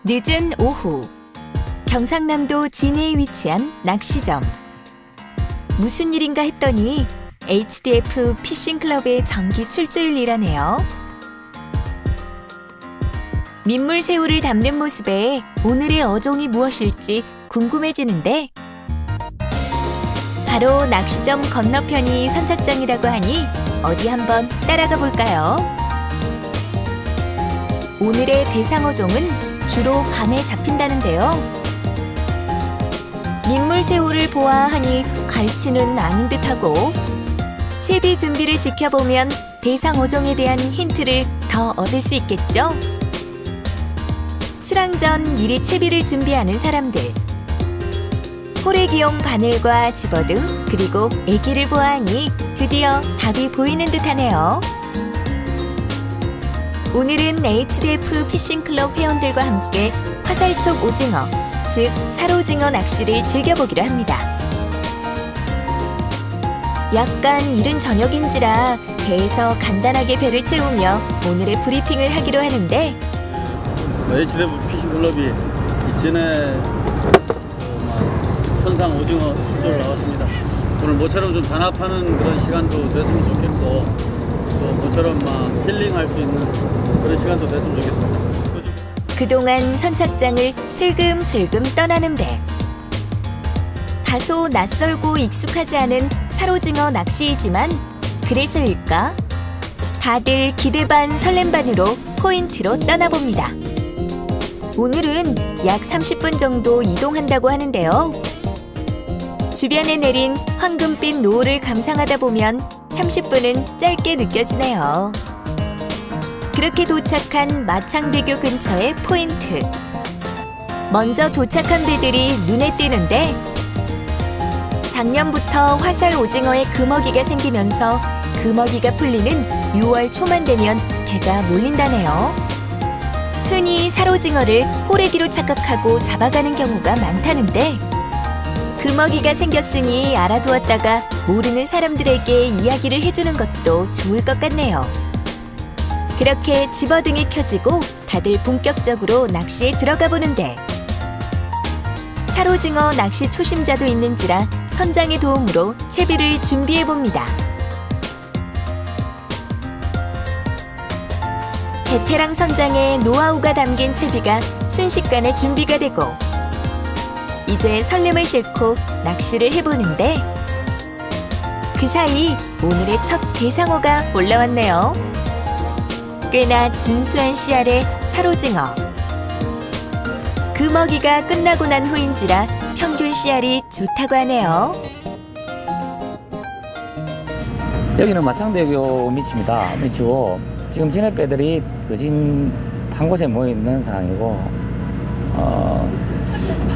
늦은 오후, 경상남도 진해에 위치한 낚시점. 무슨 일인가 했더니 HDF 피싱클럽의 정기 출조일이라네요. 민물새우를 담는 모습에 오늘의 어종이 무엇일지 궁금해지는데, 바로 낚시점 건너편이 선착장이라고 하니 어디 한번 따라가 볼까요? 오늘의 대상어종은 주로 밤에 잡힌다는데요. 민물새우를 보아하니 갈치는 아닌 듯하고, 채비 준비를 지켜보면 대상어종에 대한 힌트를 더 얻을 수 있겠죠? 출항 전 미리 채비를 준비하는 사람들. 호래기용 바늘과 집어등, 그리고 애기를 보아하니 드디어 답이 보이는 듯하네요. 오늘은 HDF 피싱클럽 회원들과 함께 화살촉 오징어, 즉 살오징어 낚시를 즐겨보기로 합니다. 약간 이른 저녁인지라 배에서 간단하게 배를 채우며 오늘의 브리핑을 하기로 하는데, HDF 피싱클럽이 이전에 선상 오징어 출조를 나왔습니다. 오늘 모처럼 좀 단합하는 그런 시간도 됐으면 좋겠고, 또 모처럼 막 힐링할 수 있는 그런 시간도 됐으면 좋겠습니다. 그동안 선착장을 슬금슬금 떠나는 배. 다소 낯설고 익숙하지 않은 살오징어 낚시이지만 그래서일까? 다들 기대 반 설렘 반으로 포인트로 떠나봅니다. 오늘은 약 30분 정도 이동한다고 하는데요. 주변에 내린 황금빛 노을을 감상하다 보면 30분은 짧게 느껴지네요. 그렇게 도착한 마창대교 근처의 포인트. 먼저 도착한 배들이 눈에 띄는데, 작년부터 화살 오징어에 금어기가 생기면서 금어기가 풀리는 6월 초만 되면 배가 몰린다네요. 흔히 살오징어를 호래기로 착각하고 잡아가는 경우가 많다는데, 금어기가 생겼으니 알아두었다가 모르는 사람들에게 이야기를 해주는 것도 좋을 것 같네요. 그렇게 집어등이 켜지고 다들 본격적으로 낚시에 들어가 보는데, 살오징어 낚시 초심자도 있는지라 선장의 도움으로 채비를 준비해 봅니다. 베테랑 선장의 노하우가 담긴 채비가 순식간에 준비가 되고, 이제 설렘을 싣고 낚시를 해보는데, 그 사이 오늘의 첫 대상어가 올라왔네요. 꽤나 준수한 씨알의 살오징어. 금어기가 끝나고 난 후인지라 평균 씨알이 좋다고 하네요. 여기는 마창대교 밑이고, 지금 진해배들이 그진 한 곳에 모여있는 상황이고,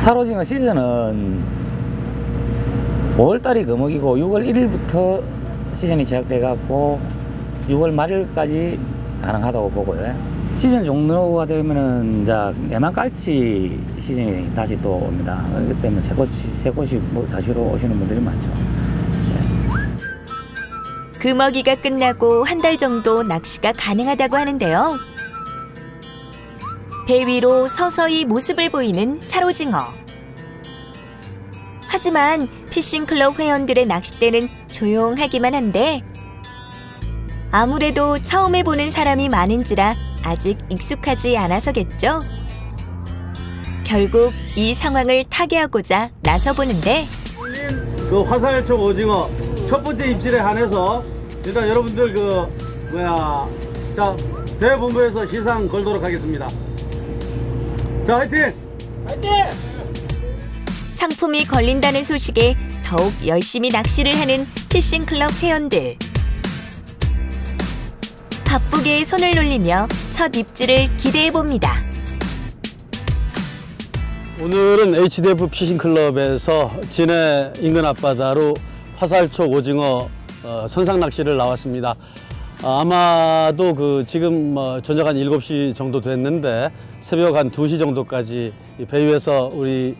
살오징어 시즌은 5월달이 금어기고 6월 1일부터 시즌이 시작돼갖고 6월 말일까지 가능하다고 보고요. 시즌 종료가 되면은 이제 내만깔치 시즌이 다시 또 옵니다. 그렇기 때문에 새 곳이 자주로 오시는 분들이 많죠. 금어기가 끝나고 한 달 정도 낚시가 가능하다고 하는데요. 배 위로 서서히 모습을 보이는 살오징어. 하지만 피싱클럽 회원들의 낚싯대는 조용하기만 한데, 아무래도 처음 해보는 사람이 많은지라 아직 익숙하지 않아서겠죠? 결국 이 상황을 타개하고자 나서보는데, 그 화살촉 오징어 첫 번째 입질에 한해서 일단 여러분들 대본부에서 시상 걸도록 하겠습니다. 자, 화이팅! 화이팅! 상품이 걸린다는 소식에 더욱 열심히 낚시를 하는 피싱클럽 회원들. 바쁘게 손을 놀리며 첫 입질을 기대해봅니다. 오늘은 HDF 피싱클럽에서 진해 인근 앞바다로 화살촉 오징어 선상 낚시를 나왔습니다. 아마도 지금 저녁 한 7시 정도 됐는데 새벽 한 2시 정도까지 배 위에서 우리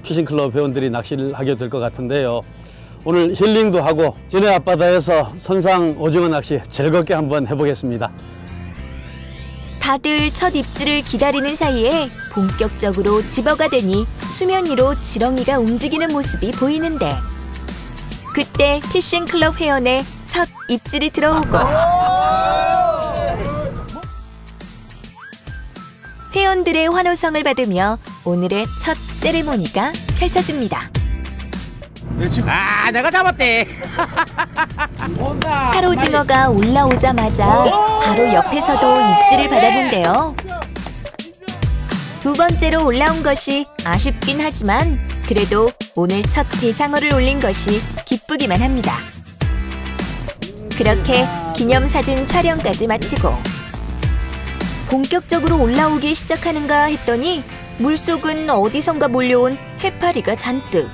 피싱클럽 회원들이 낚시를 하게 될 것 같은데요. 오늘 힐링도 하고 진해 앞바다에서 선상 오징어 낚시 즐겁게 한번 해보겠습니다. 다들 첫 입질을 기다리는 사이에 본격적으로 집어가 되니 수면 위로 지렁이가 움직이는 모습이 보이는데 그때 피싱클럽 회원의 첫 입질이 들어오고 회원들의 환호성을 받으며 오늘의 첫 세레모니가 펼쳐집니다. 아, 내가 잡았대. 사로징어가 올라오자마자 바로 옆에서도 입질을 받았는데요. 두 번째로 올라온 것이 아쉽긴 하지만 그래도 오늘 첫 대상어를 올린 것이 기쁘기만 합니다. 그렇게 기념사진 촬영까지 마치고 본격적으로 올라오기 시작하는가 했더니 물속은 어디선가 몰려온 해파리가 잔뜩.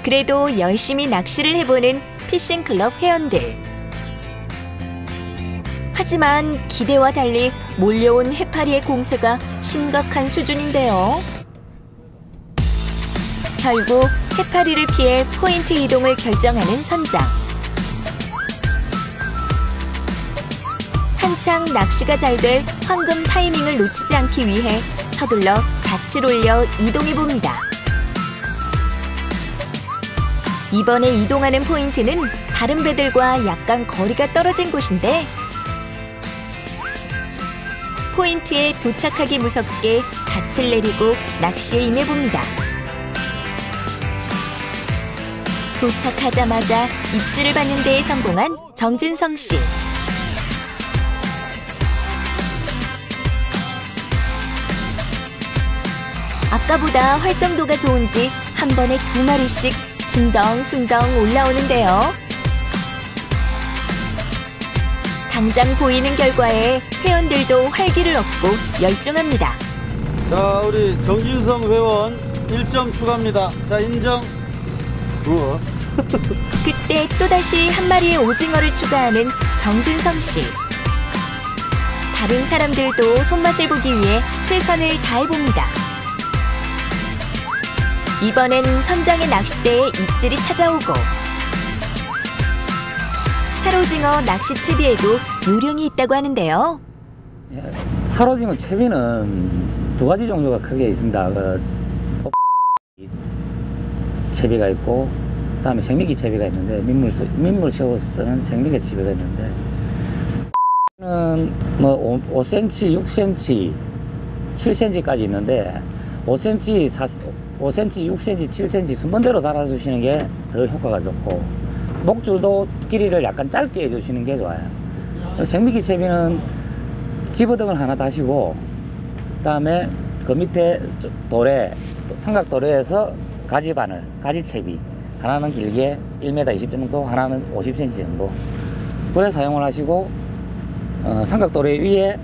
그래도 열심히 낚시를 해보는 피싱클럽 회원들. 하지만 기대와 달리 몰려온 해파리의 공세가 심각한 수준인데요. 결국 해파리를 피해 포인트 이동을 결정하는 선장. 한창 낚시가 잘 될 황금 타이밍을 놓치지 않기 위해 서둘러 닻을 올려 이동해봅니다. 이번에 이동하는 포인트는 다른 배들과 약간 거리가 떨어진 곳인데 포인트에 도착하기 무섭게 닻을 내리고 낚시에 임해봅니다. 도착하자마자 입질을 받는 데에 성공한 정진성 씨. 아까보다 활성도가 좋은지 한 번에 2마리씩 숭덩숭덩 올라오는데요. 당장 보이는 결과에 회원들도 활기를 얻고 열중합니다. 자, 우리 정진성 회원 1점 추가합니다. 자, 인정. 우와. 그때 또다시 한 마리의 오징어를 추가하는 정진성 씨. 다른 사람들도 손맛을 보기 위해 최선을 다해봅니다. 이번엔 선장의 낚싯대에 입질이 찾아오고 사로징어 낚시 채비에도 요령이 있다고 하는데요. 사로징어 채비는 두 가지 종류가 크게 있습니다. 채비가 있고 그다음에 생미기 채비가 있는데 민물 채워서 쓰는 생미기 채비가 있는데 뭐 5cm, 6cm, 7cm까지 있는데 5cm, 6cm, 7cm 순번대로 달아주시는 게 더 효과가 좋고 목줄도 길이를 약간 짧게 해주시는 게 좋아요. 생미기 채비는 집어등을 하나 다시고 그 다음에 그 밑에 도래, 삼각도래에서 가지바늘, 가지채비 하나는 길게 1m 20 정도, 하나는 50cm 정도 그래 사용을 하시고 삼각도래 위에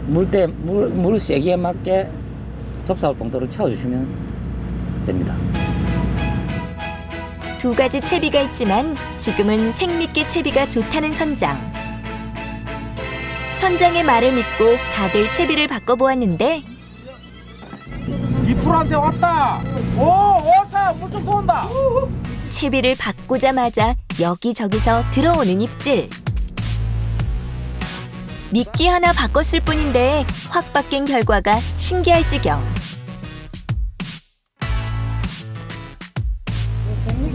물 세기에 맞게 접사울 봉도를 채워주시면 됩니다. 두 가지 채비가 있지만 지금은 생미끼 채비가 좋다는 선장. 선장의 말을 믿고 다들 채비를 바꿔보았는데 이풀한테 왔다. 오, 왔다. 물 좀 쏜다. 채비를 바꾸자마자 여기저기서 들어오는 입질. 미끼 하나 바꿨을 뿐인데 확 바뀐 결과가 신기할 지경.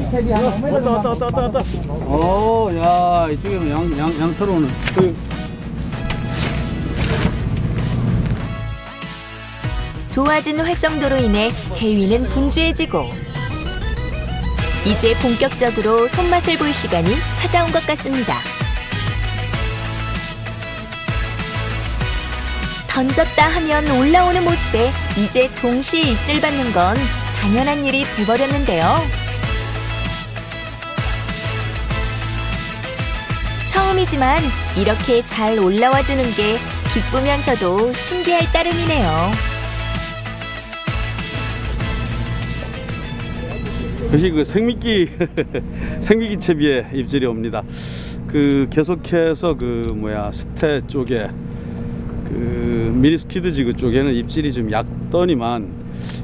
왔다. 오, 야, 이쪽에는 양 털어오는. 좋아진 활성도로 인해 해위는 분주해지고 이제 본격적으로 손맛을 볼 시간이 찾아온 것 같습니다. 던졌다 하면 올라오는 모습에 이제 동시에 입질 받는 건 당연한 일이 돼버렸는데요. 처음이지만 이렇게 잘 올라와 주는 게 기쁘면서도 신기할 따름이네요. 역시 그 생미끼 생미끼 채비에 입질이 옵니다. 그 계속해서 스테 쪽에 미니스퀴드지 그쪽에는 입질이 좀 얕더니만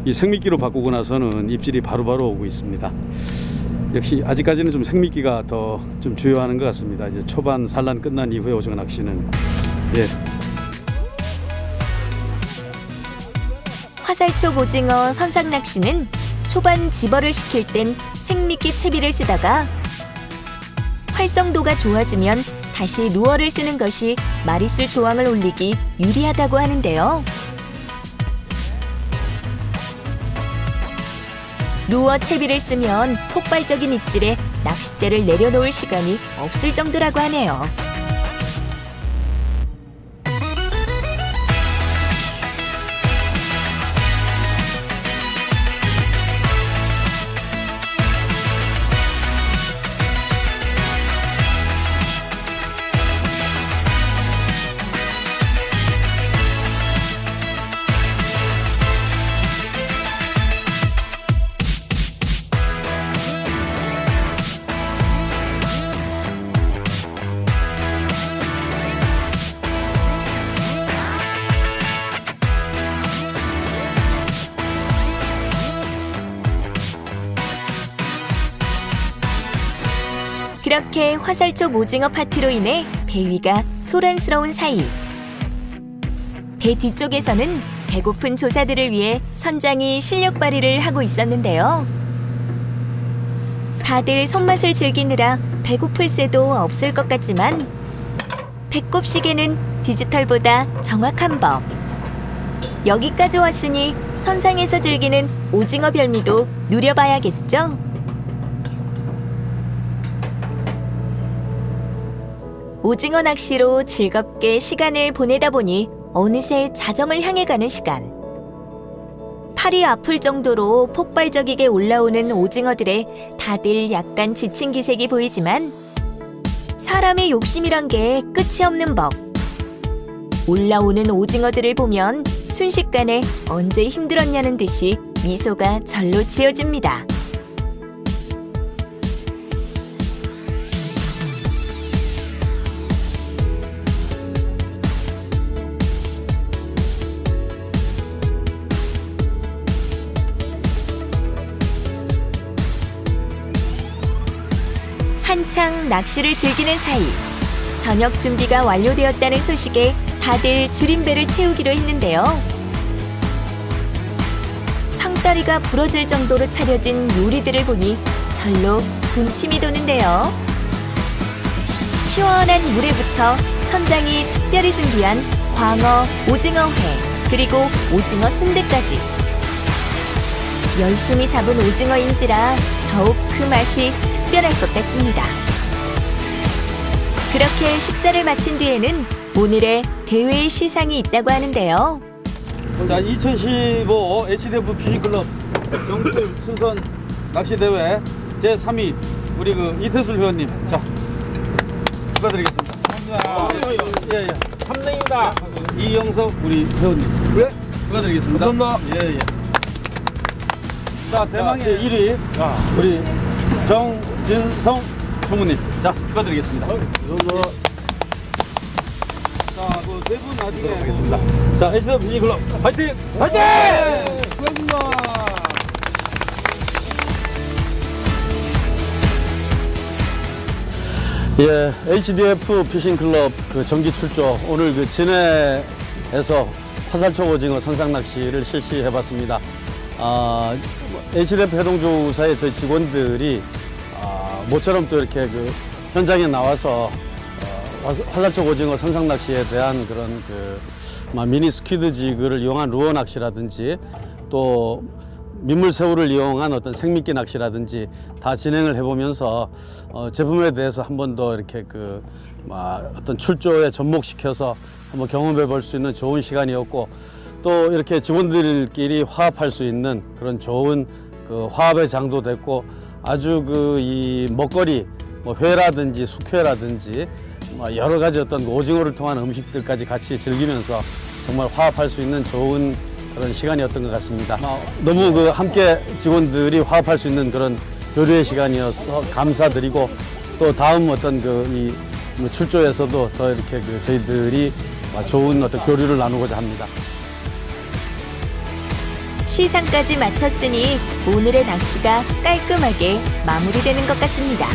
이 생미끼로 바꾸고 나서는 입질이 바로바로 오고 있습니다. 역시 아직까지는 좀 생미끼가 더 좀 주요하는 것 같습니다. 이제 초반 산란 끝난 이후에 오징어 낚시는 화살촉 오징어 선상 낚시는 초반 집어를 시킬 땐 생미끼 채비를 쓰다가 활성도가 좋아지면 다시 루어를 쓰는 것이 마리수 조항을 올리기 유리하다고 하는데요. 루어 채비를 쓰면 폭발적인 입질에 낚싯대를 내려놓을 시간이 없을 정도라고 하네요. 그렇게 화살촉 오징어 파티로 인해 배 위가 소란스러운 사이, 배 뒤쪽에서는 배고픈 조사들을 위해 선장이 실력 발휘를 하고 있었는데요. 다들 손맛을 즐기느라 배고플 새도 없을 것 같지만 배꼽 시계는 디지털보다 정확한 법. 여기까지 왔으니 선상에서 즐기는 오징어 별미도 누려봐야겠죠? 오징어 낚시로 즐겁게 시간을 보내다 보니 어느새 자정을 향해 가는 시간. 팔이 아플 정도로 폭발적이게 올라오는 오징어들에 다들 약간 지친 기색이 보이지만 사람의 욕심이란 게 끝이 없는 법. 올라오는 오징어들을 보면 순식간에 언제 힘들었냐는 듯이 미소가 절로 지어집니다. 한창 낚시를 즐기는 사이 저녁 준비가 완료되었다는 소식에 다들 줄임배를 채우기로 했는데요. 상다리가 부러질 정도로 차려진 요리들을 보니 절로 군침이 도는데요. 시원한 물회부터 선장이 특별히 준비한 광어, 오징어회, 그리고 오징어 순대까지. 열심히 잡은 오징어인지라 더욱 그 맛이 특별할 것 같습니다. 그렇게 식사를 마친 뒤에는 오늘의 대회 시상이 있다고 하는데요. 자, 2015 HDF 피싱클럽 경북 순선 낚시대회 제3위 우리 그 이태술 회원님, 자 축하드리겠습니다. 감사합니다. 예. 3등입니다. 이영석 우리 회원님, 네? 축하드리겠습니다. 감사합니다. 예. 자, 대망의 1위 우리 정진성 총무님, 자 축하드리겠습니다. 감사합니다. 자, 그 세 분 나중에 하겠습니다. 자, HDF 피싱클럽 파이팅! 화이팅! 수고하셨습니다. 예, HDF 피싱클럽 그 정기 출조 오늘 그 진해에서 화살촉 오징어 선상 낚시를 실시해봤습니다. HDF 해동조사의 저희 직원들이 모처럼 또 이렇게 그 현장에 나와서 화살촉 오징어 선상 낚시에 대한 그런 그 미니 스퀴드 지그를 이용한 루어 낚시라든지 또 민물새우를 이용한 어떤 생미끼 낚시라든지 다 진행을 해보면서 제품에 대해서 한 번 더 이렇게 그 어떤 출조에 접목시켜서 한번 경험해 볼 수 있는 좋은 시간이었고, 또 이렇게 직원들끼리 화합할 수 있는 그런 좋은 그 화합의 장도 됐고, 아주 그 이 먹거리 뭐 회라든지 숙회라든지 여러 가지 어떤 오징어를 통한 음식들까지 같이 즐기면서 정말 화합할 수 있는 좋은 그런 시간이었던 것 같습니다. 너무 그 함께 직원들이 화합할 수 있는 그런 교류의 시간이어서 감사드리고, 또 다음 어떤 그 이 출조에서도 더 이렇게 그 저희들이 좋은 어떤 교류를 나누고자 합니다. 시상까지 마쳤으니 오늘의 낚시가 깔끔하게 마무리되는 것 같습니다.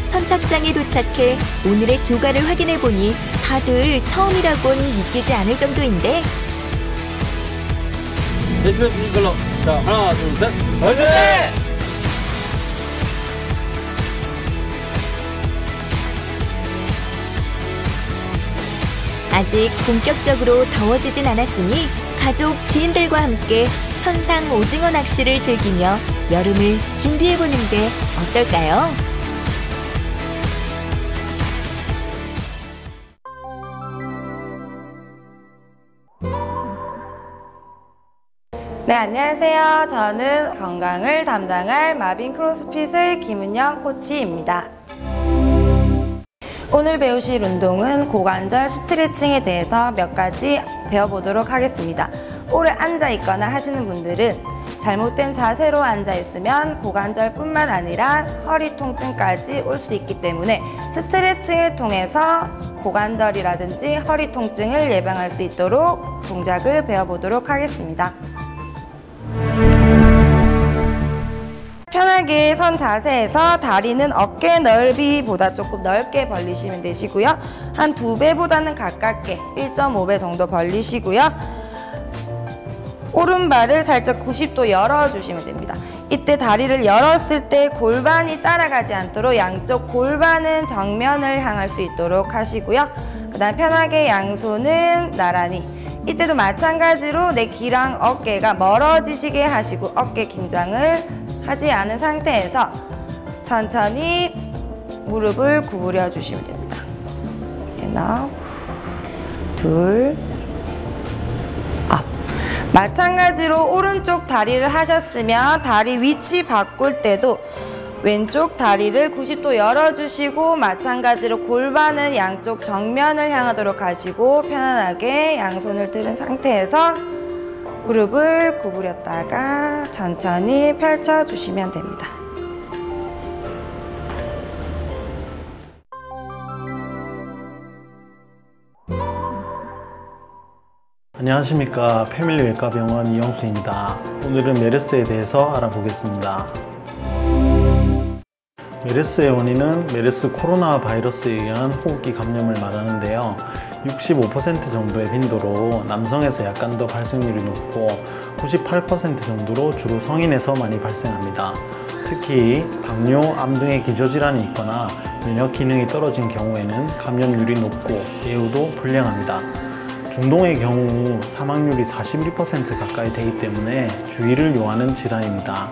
선착장에 도착해 오늘의 조과를 확인해 보니 다들 처음이라곤 믿기지 않을 정도인데 HP 피싱클럽. 자, 하나, 둘, 셋. 화이팅! 아직 본격적으로 더워지진 않았으니 가족, 지인들과 함께 선상 오징어 낚시를 즐기며 여름을 준비해보는 게 어떨까요? 네, 안녕하세요. 저는 건강을 담당할 마빈 크로스핏의 김은영 코치입니다. 오늘 배우실 운동은 고관절 스트레칭에 대해서 몇 가지 배워보도록 하겠습니다. 오래 앉아 있거나 하시는 분들은 잘못된 자세로 앉아 있으면 고관절뿐만 아니라 허리 통증까지 올 수 있기 때문에 스트레칭을 통해서 고관절이라든지 허리 통증을 예방할 수 있도록 동작을 배워보도록 하겠습니다. 편하게 선 자세에서 다리는 어깨 넓이보다 조금 넓게 벌리시면 되시고요. 한 2배보다는 가깝게 1.5배 정도 벌리시고요. 오른발을 살짝 90도 열어주시면 됩니다. 이때 다리를 열었을 때 골반이 따라가지 않도록 양쪽 골반은 정면을 향할 수 있도록 하시고요. 그 다음 편하게 양손은 나란히, 이때도 마찬가지로 내 귀랑 어깨가 멀어지시게 하시고 어깨 긴장을 하지 않은 상태에서 천천히 무릎을 구부려 주시면 됩니다. 하나, 둘, 업. 마찬가지로 오른쪽 다리를 하셨으면 다리 위치 바꿀 때도 왼쪽 다리를 90도 열어주시고 마찬가지로 골반은 양쪽 정면을 향하도록 하시고 편안하게 양손을 들은 상태에서 무릎을 구부렸다가 천천히 펼쳐주시면 됩니다. 안녕하십니까. 패밀리외과병원 이영수입니다. 오늘은 메르스에 대해서 알아보겠습니다. 메르스의 원인은 메르스 코로나 바이러스에 의한 호흡기 감염을 말하는데요. 65% 정도의 빈도로 남성에서 약간 더 발생률이 높고 98% 정도로 주로 성인에서 많이 발생합니다. 특히 당뇨, 암 등의 기저질환이 있거나 면역 기능이 떨어진 경우에는 감염률이 높고 예후도 불량합니다. 중동의 경우 사망률이 41% 가까이 되기 때문에 주의를 요하는 질환입니다.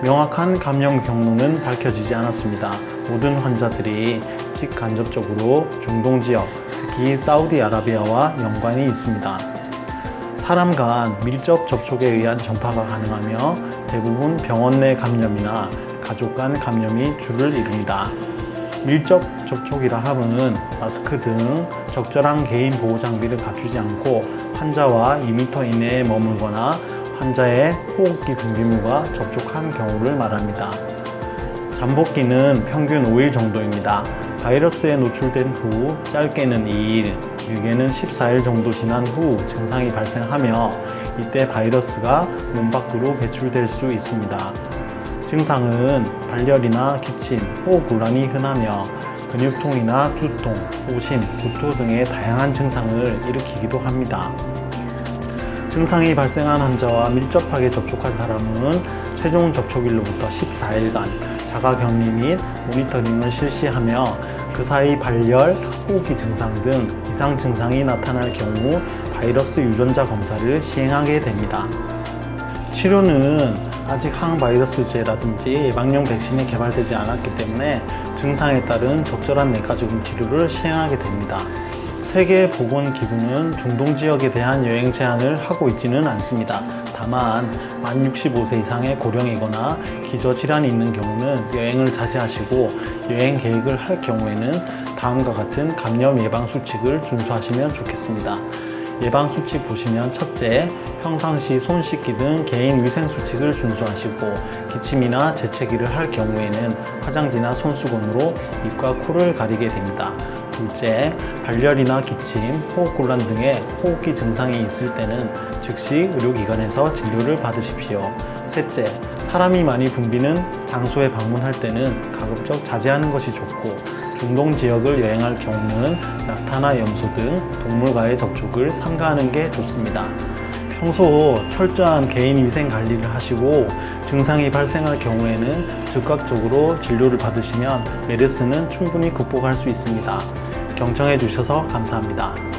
명확한 감염 경로는 밝혀지지 않았습니다. 모든 환자들이 직간접적으로 중동 지역, 특히 사우디아라비아와 연관이 있습니다. 사람 간 밀접 접촉에 의한 전파가 가능하며 대부분 병원 내 감염이나 가족 간 감염이 주를 이룹니다. 밀접 접촉이라 함은 마스크 등 적절한 개인 보호 장비를 갖추지 않고 환자와 2m 이내에 머물거나 환자의 호흡기 분비물과 접촉한 경우를 말합니다. 잠복기는 평균 5일 정도입니다. 바이러스에 노출된 후 짧게는 2일, 길게는 14일 정도 지난 후 증상이 발생하며 이때 바이러스가 몸 밖으로 배출될 수 있습니다. 증상은 발열이나 기침, 호흡곤란이 흔하며 근육통이나 두통, 오심, 구토 등의 다양한 증상을 일으키기도 합니다. 증상이 발생한 환자와 밀접하게 접촉한 사람은 최종 접촉일로부터 14일간 자가격리 및 모니터링을 실시하며 그 사이 발열, 호흡기 증상 등 이상 증상이 나타날 경우 바이러스 유전자 검사를 시행하게 됩니다. 치료는 아직 항바이러스제라든지 예방용 백신이 개발되지 않았기 때문에 증상에 따른 적절한 내과적인 치료를 시행하게 됩니다. 세계보건기구는 중동 지역에 대한 여행 제한을 하고 있지는 않습니다. 다만 만 65세 이상의 고령이거나 기저질환이 있는 경우는 여행을 자제하시고 여행 계획을 할 경우에는 다음과 같은 감염 예방 수칙을 준수하시면 좋겠습니다. 예방 수칙 보시면 첫째, 평상시 손 씻기 등 개인 위생 수칙을 준수하시고 기침이나 재채기를 할 경우에는 화장지나 손수건으로 입과 코를 가리게 됩니다. 둘째, 발열이나 기침, 호흡곤란 등의 호흡기 증상이 있을 때는 즉시 의료기관에서 진료를 받으십시오. 셋째, 사람이 많이 붐비는 장소에 방문할 때는 가급적 자제하는 것이 좋고 중동 지역을 여행할 경우는 낙타나 염소 등 동물과의 접촉을 삼가하는 게 좋습니다. 평소 철저한 개인 위생 관리를 하시고 증상이 발생할 경우에는 즉각적으로 진료를 받으시면 메르스는 충분히 극복할 수 있습니다. 경청해 주셔서 감사합니다.